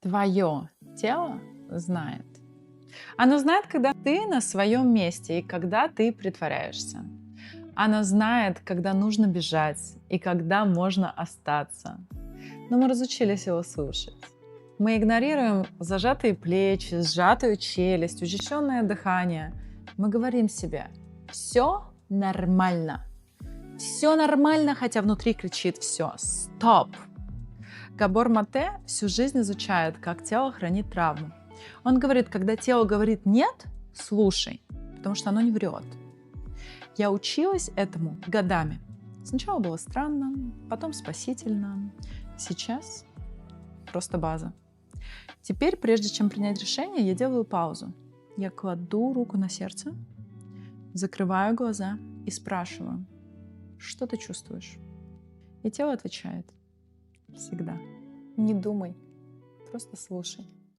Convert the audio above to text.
Твое тело знает. Оно знает, когда ты на своем месте и когда ты притворяешься. Оно знает, когда нужно бежать и когда можно остаться. Но мы разучились его слушать. Мы игнорируем зажатые плечи, сжатую челюсть, учащенное дыхание. Мы говорим себе: все нормально. Все нормально, хотя внутри кричит: все, стоп. Габор Мате всю жизнь изучает, как тело хранит травму. Он говорит, когда тело говорит «нет», слушай, потому что оно не врет. Я училась этому годами. Сначала было странно, потом спасительно. Сейчас просто база. Теперь, прежде чем принять решение, я делаю паузу. Я кладу руку на сердце, закрываю глаза и спрашиваю: что ты чувствуешь? И тело отвечает: всегда. Не думай, просто слушай.